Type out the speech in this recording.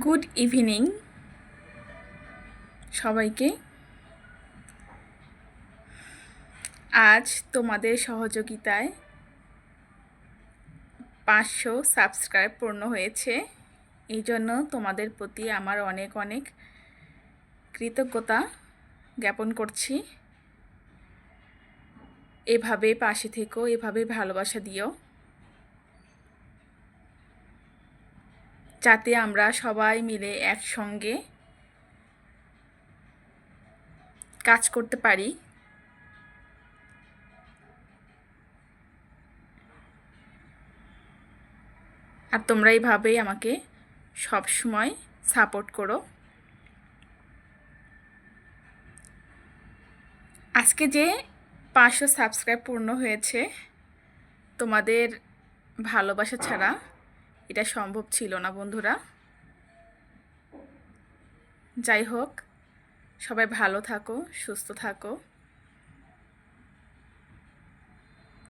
Good evening সবাইকে। আজ তোমাদের সহযোগিতায় 500 সাবস্ক্রাইব পূর্ণ হয়েছে। এই জন্য তোমাদের প্রতি আমার অনেক অনেক কৃতজ্ঞতা জ্ঞাপন করছি। এভাবে পাশে থেকো, এভাবে ভালোবাসা দিও, যাতে আমরা সবাই মিলে একসঙ্গে কাজ করতে পারি। আর তোমরা এইভাবেই আমাকে সব সময় সাপোর্ট করো। আজকে যে 500 সাবস্ক্রাইব পূর্ণ হয়েছে, তোমাদের ভালোবাসা ছাড়া এটা সম্ভব ছিল না বন্ধুরা। যাই হোক, সবাই ভালো থাকো, সুস্থ থাকো।